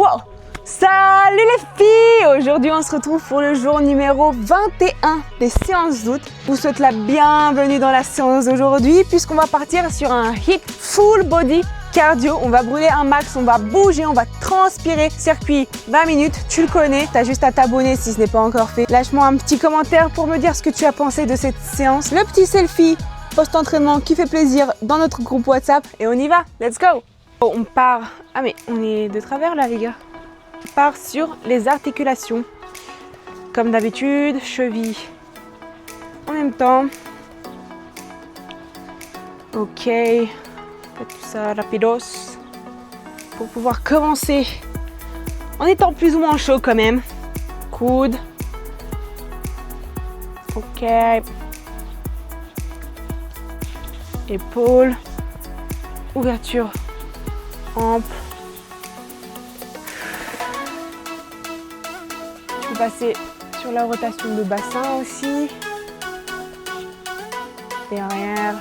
Wow! Salut les filles! Aujourd'hui on se retrouve pour le jour numéro 21 des séances d'août. Je vous souhaite la bienvenue dans la séance d'aujourd'hui puisqu'on va partir sur un HIIT full body cardio. On va brûler un max, on va bouger, on va transpirer. Circuit 20 minutes, tu le connais, t'as juste à t'abonner si ce n'est pas encore fait. Lâche-moi un petit commentaire pour me dire ce que tu as pensé de cette séance. Le petit selfie post-entraînement qui fait plaisir dans notre groupe WhatsApp et on y va, let's go! Oh, on part, ah mais on est de travers là les gars. On part sur les articulations. Comme d'habitude, cheville en même temps. Ok, faites tout ça rapidos pour pouvoir commencer en étant plus ou moins chaud quand même. Coude. Ok. Épaules. Ouverture ample. Tu peux passer sur la rotation de bassin aussi. Derrière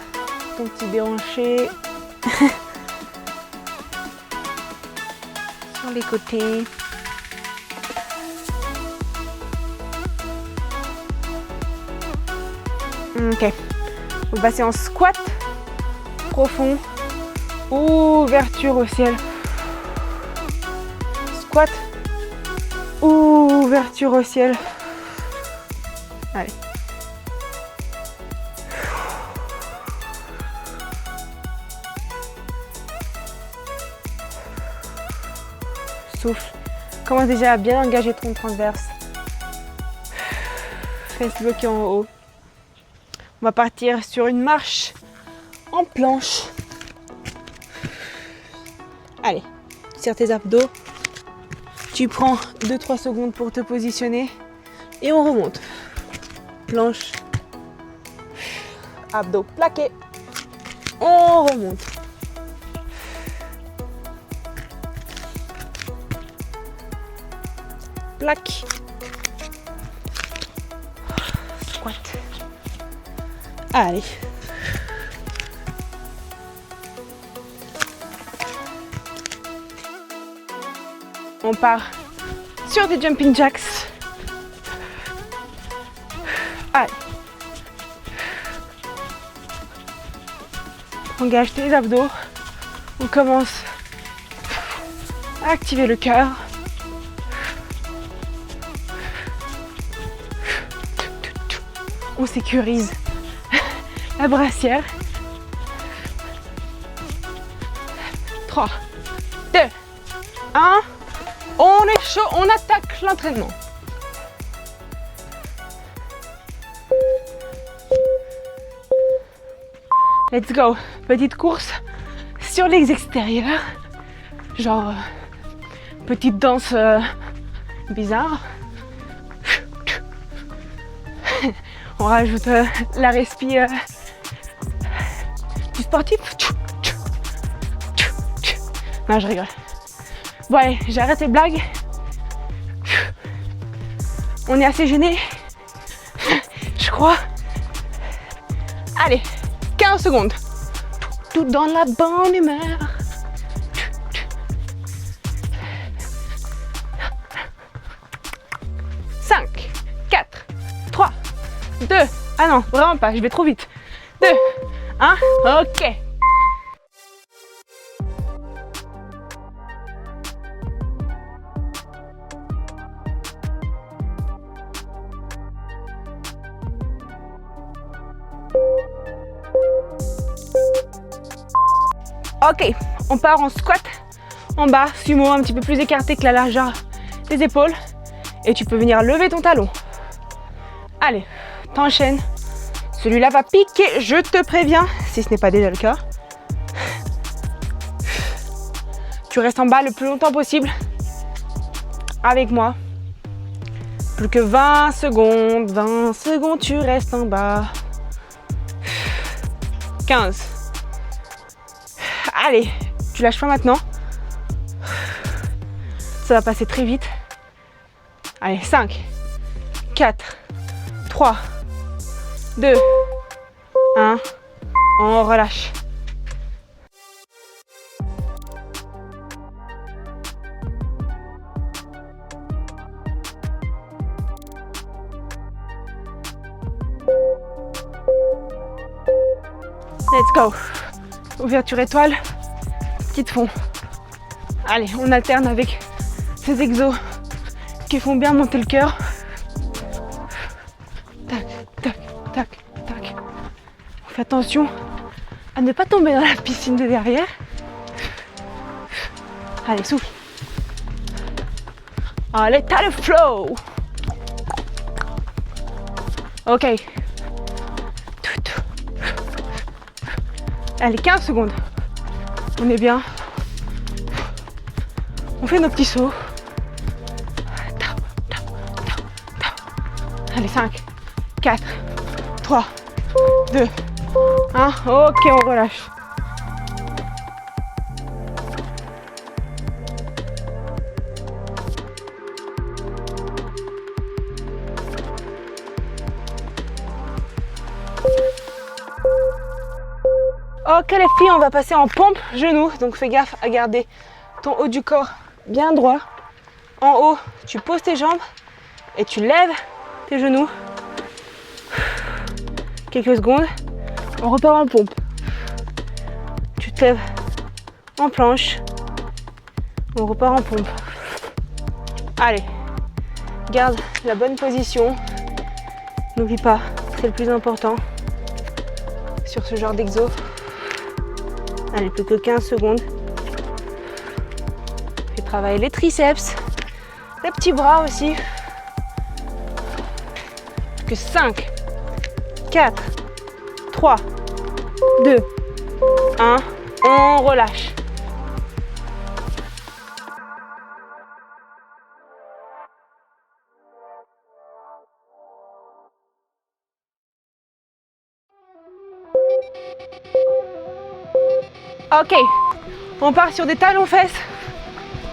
ton petit déhanché. Sur les côtés. Ok. On va passer en squat profond. Ouverture au ciel. Squat. Ouverture au ciel. Allez. Souffle. Commence déjà à bien engager ton transverse. Fesses bloquées en haut. On va partir sur une marche en planche. Allez, serre tes abdos. Tu prends 2-3 secondes pour te positionner et on remonte. Planche. Abdos plaqués. On remonte. Plaque. Squat. Allez. On part sur des jumping jacks. Allez. Engage tes abdos. On commence à activer le cœur. On sécurise la brassière. 3, 2, 1. On est chaud, on attaque l'entraînement. Let's go. Petite course sur les extérieurs. Genre, petite danse bizarre. On rajoute la respi du sportif. Non, je rigole. Bon allez, j'arrête les blagues. On est assez gênés. Je crois. Allez, 15 secondes. Tout dans la bonne humeur. Cinq, 4, 3, 2. Ah non, vraiment pas, je vais trop vite. 2, 1, ok. Ok, on part en squat en bas, sumo un petit peu plus écarté que la largeur des épaules. Et tu peux venir lever ton talon. Allez, t'enchaînes. Celui-là va piquer, je te préviens, si ce n'est pas déjà le cas. Tu restes en bas le plus longtemps possible avec moi. Plus que 20 secondes, tu restes en bas. 15. Allez, tu lâches pas maintenant. Ça va passer très vite. Allez, 5, 4, 3, 2, 1. On relâche. Let's go. Ouverture étoile, petite fond. Allez, on alterne avec ces exos qui font bien monter le cœur. Tac, tac, tac, tac. On fait attention à ne pas tomber dans la piscine de derrière. Allez, souffle. Allez, t'as le flow. Ok. Allez, 15 secondes. On est bien. On fait nos petits sauts. Allez, 5, 4, 3, 2, 1. Ok, on relâche. Ok les filles, on va passer en pompe genoux. Donc fais gaffe à garder ton haut du corps bien droit. En haut, tu poses tes jambes et tu lèves tes genoux. Quelques secondes. On repart en pompe. Tu te lèves en planche. On repart en pompe. Allez, garde la bonne position. N'oublie pas, c'est le plus important sur ce genre d'exo. Allez, plus que 15 secondes. Fais travailler les triceps, les petits bras aussi. Plus que 5, 4, 3, 2, 1. On relâche. Ok, on part sur des talons-fesses,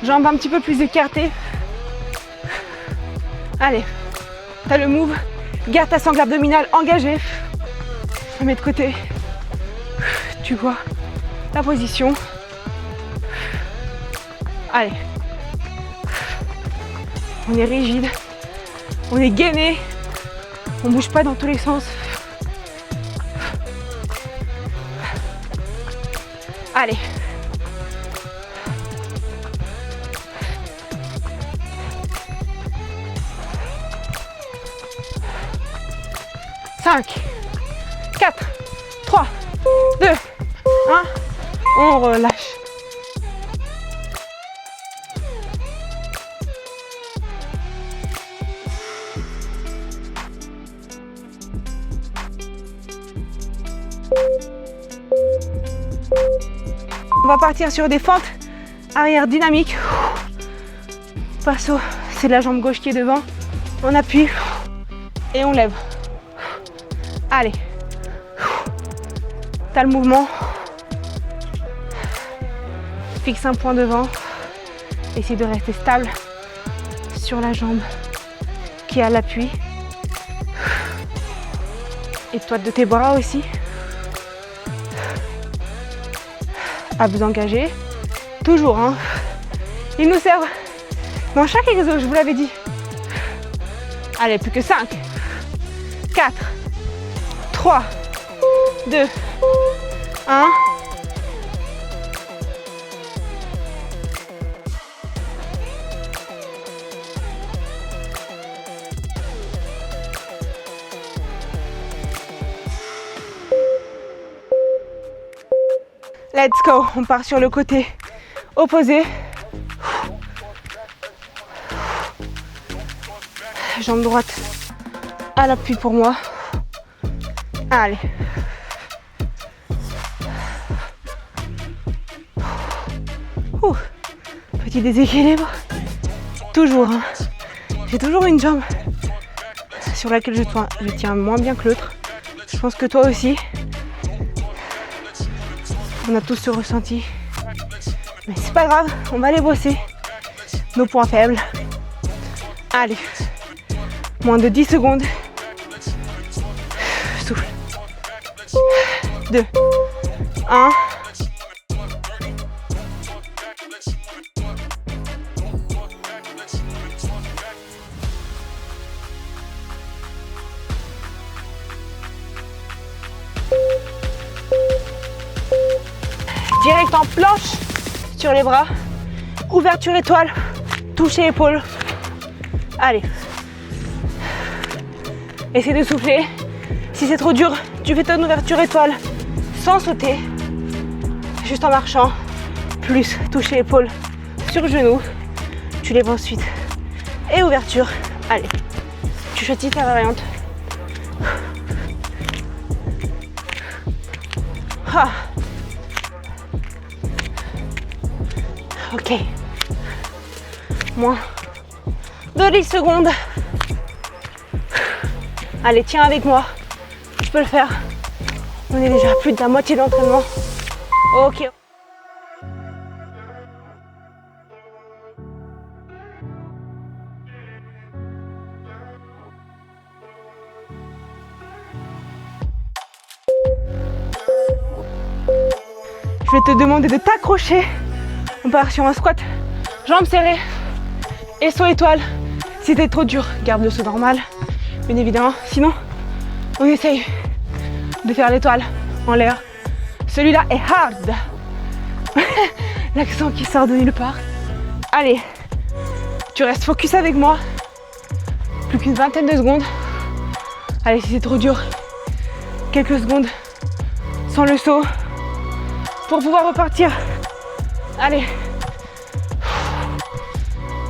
jambes un petit peu plus écartées. Allez, t'as le move, garde ta sangle abdominale engagée. On met de côté, tu vois la position. Allez, on est rigide, on est gainé, on bouge pas dans tous les sens. Allez. Cinq, 4, 3, 2, 1. On relâche. On va partir sur des fentes arrière dynamiques. Passo, c'est la jambe gauche qui est devant. On appuie et on lève. Allez. T'as le mouvement. Fixe un point devant. Essaye de rester stable sur la jambe qui est à l'appui. Étoile de tes bras aussi. À vous engager. Toujours, hein. Ils nous servent dans chaque exo, je vous l'avais dit. Allez, plus que 5, 4, 3, 2, 1. Let's go, on part sur le côté opposé. Jambe droite à l'appui pour moi. Allez. Petit déséquilibre. Toujours. Hein. J'ai toujours une jambe sur laquelle je tiens moins bien que l'autre. Je pense que toi aussi. On a tous ce ressenti. Mais c'est pas grave, on va aller bosser nos points faibles. Allez. Moins de 10 secondes. Souffle. 2, 1. l'instant, planche sur les bras. Ouverture étoile, toucher épaule. Allez. Essaye de souffler. Si c'est trop dur, tu fais ton ouverture étoile sans sauter. Juste en marchant. Plus toucher épaule sur genou. Tu lèves ensuite. Et ouverture. Allez. Tu choisis ta variante. Ah. Ok. Moins de 10 secondes. Allez, tiens avec moi. Je peux le faire. On est déjà à plus de la moitié de l'entraînement. Ok. Je vais te demander de t'accrocher. On part sur un squat, jambes serrées et saut étoile. Si t'es trop dur, garde le saut normal, bien évidemment. Sinon, on essaye de faire l'étoile en l'air. Celui-là est hard. L'accent qui sort de nulle part. Allez, tu restes focus avec moi. Plus qu'une vingtaine de secondes. Allez, si c'est trop dur, quelques secondes sans le saut pour pouvoir repartir. Allez.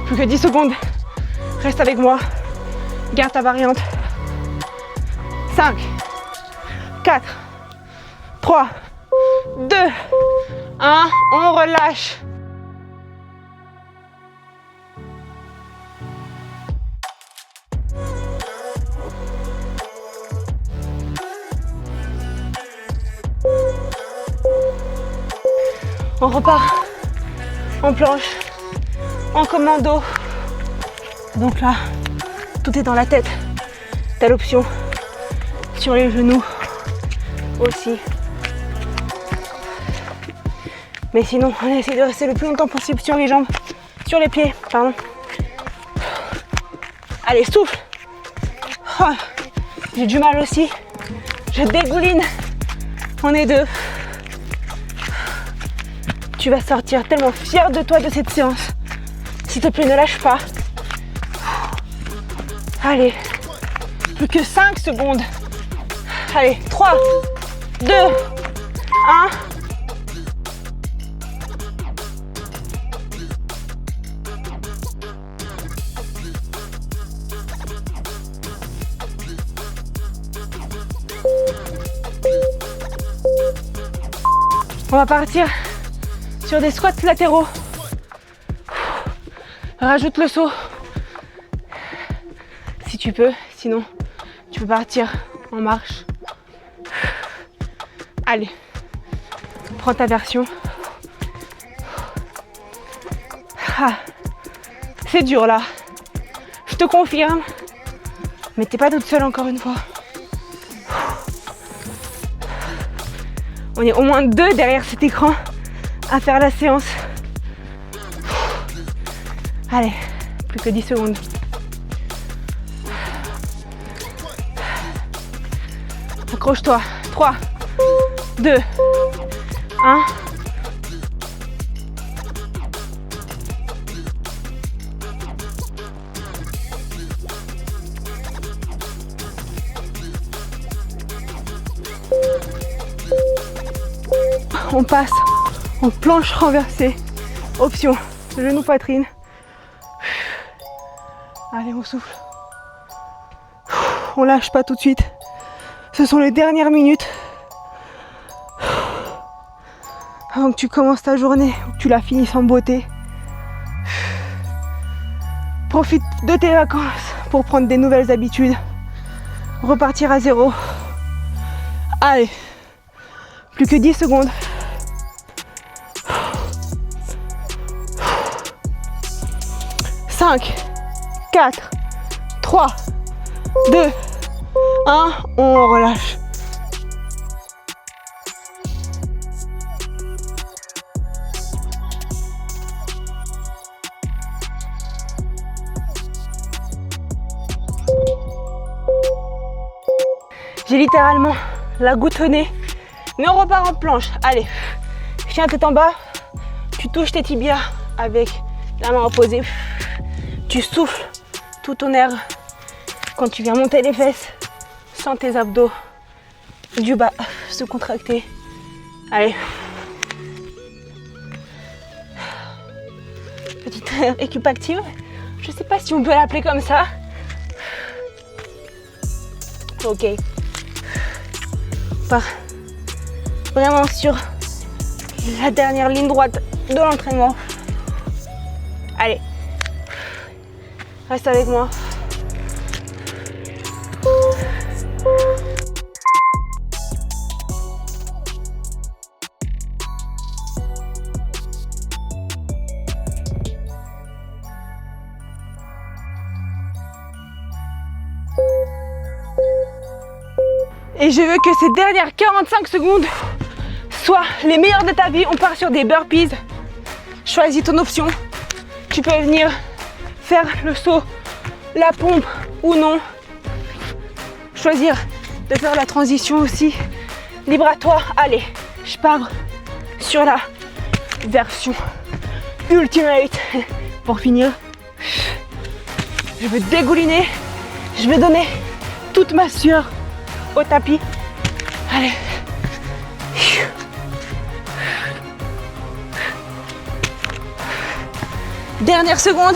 Plus que 10 secondes. Reste avec moi. Garde ta variante. 5, 4, 3, 2, 1. On relâche. On repart en planche, en commando. Donc là, tout est dans la tête. T'as l'option sur les genoux aussi. Mais sinon, on essaie de rester le plus longtemps possible sur les jambes, sur les pieds, pardon. Allez, souffle. Oh, j'ai du mal aussi. Je dégouline. On est deux. Tu vas sortir tellement fier de toi de cette séance. S'il te plaît, ne lâche pas. Allez, plus que 5 secondes. Allez, 3, 2, 1. On va partir sur des squats latéraux. Rajoute le saut si tu peux, sinon tu peux partir en marche. Allez, prends ta version. Ah, c'est dur là, je te confirme, mais t'es pas toute seule encore une fois. On est au moins 2 derrière cet écran à faire la séance. Allez, plus que 10 secondes. Accroche-toi. 3, 2, 1. On passe en planche renversée. Option genou poitrine. Allez, on souffle. On lâche pas tout de suite. Ce sont les dernières minutes avant que tu commences ta journée ou que tu la finisses en beauté. Profite de tes vacances pour prendre des nouvelles habitudes. Repartir à zéro. Allez, plus que 10 secondes. « 5, 4, 3, 2, 1, on relâche. J'ai littéralement la goutte au nez, mais on repart en planche. Allez, Chien tête en bas. Tu touches tes tibias avec la main opposée. Tu souffles tout ton air quand tu viens monter les fesses. Sens tes abdos du bas se contracter. Allez. Petite récup active. Je sais pas si on peut l'appeler comme ça. Ok. On part vraiment sur la dernière ligne droite de l'entraînement. Allez. Reste avec moi. Et je veux que ces dernières 45 secondes soient les meilleures de ta vie. On part sur des burpees. Choisis ton option. Tu peux venir faire le saut, la pompe ou non. Choisir de faire la transition aussi. Libre à toi. Allez, je pars sur la version ultimate. Pour finir, je veux dégouliner. Je vais donner toute ma sueur au tapis. Allez. Dernière seconde.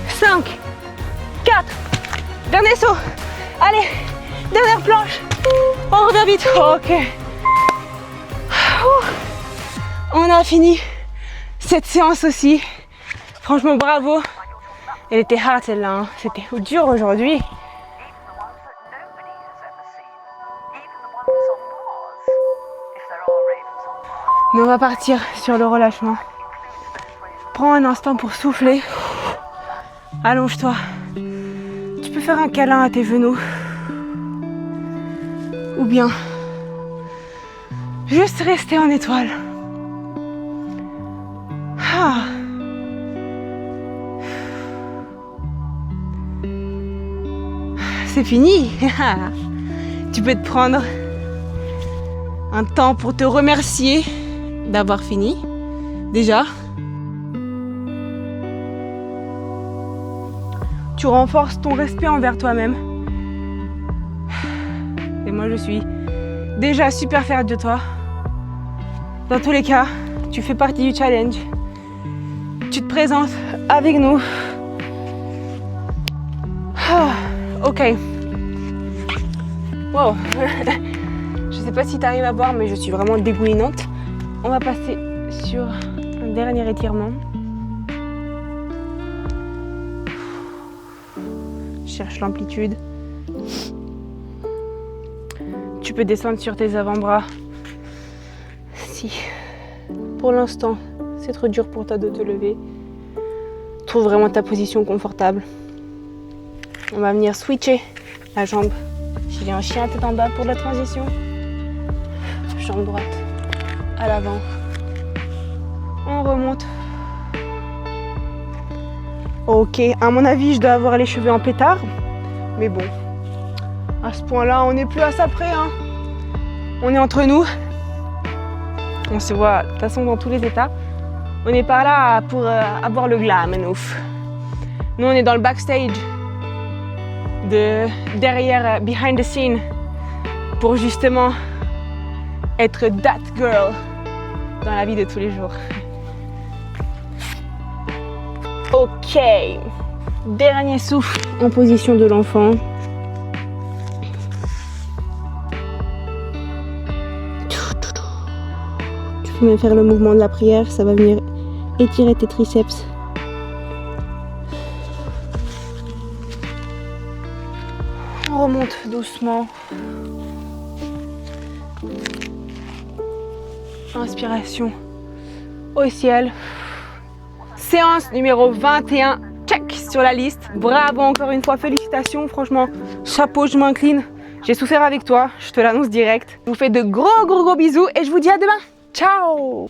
5, 4. Dernier saut. Allez. Dernière planche. On revient vite. Ok. On a fini cette séance aussi. Franchement, bravo. Elle était hard celle-là. Hein. C'était dur aujourd'hui. Mais on va partir sur le relâchement. Prends un instant pour souffler. Allonge-toi. Tu peux faire un câlin à tes genoux. Ou bien juste rester en étoile. Ah. C'est fini. Tu peux te prendre un temps pour te remercier d'avoir fini, déjà. Tu renforces ton respect envers toi-même. Et moi, je suis déjà super fière de toi. Dans tous les cas, tu fais partie du challenge. Tu te présentes avec nous. Ah, ok. Wow. Je sais pas si tu arrives à voir, mais je suis vraiment dégoulinante. On va passer sur un dernier étirement. Cherche l'amplitude. Tu peux descendre sur tes avant-bras. Si pour l'instant c'est trop dur pour toi de te lever, trouve vraiment ta position confortable. On va venir switcher la jambe. J'ai un chien tête en bas pour la transition. Jambe droite à l'avant. On remonte. Ok, à mon avis, je dois avoir les cheveux en pétard. Mais bon, à ce point-là, on n'est plus à ça près. Hein. On est entre nous. On se voit de toute façon dans tous les états. On n'est pas là pour avoir le glam, nous. Nous, on est dans le backstage. Derrière, behind the scene. Pour justement être that girl dans la vie de tous les jours. Ok, dernier souffle en position de l'enfant. Tu peux même faire le mouvement de la prière, ça va venir étirer tes triceps. On remonte doucement. Inspiration au ciel. Séance numéro 21, check sur la liste. Bravo encore une fois, félicitations. Franchement, chapeau, je m'incline. J'ai souffert avec toi, je te l'annonce direct. Je vous fais de gros bisous et je vous dis à demain. Ciao!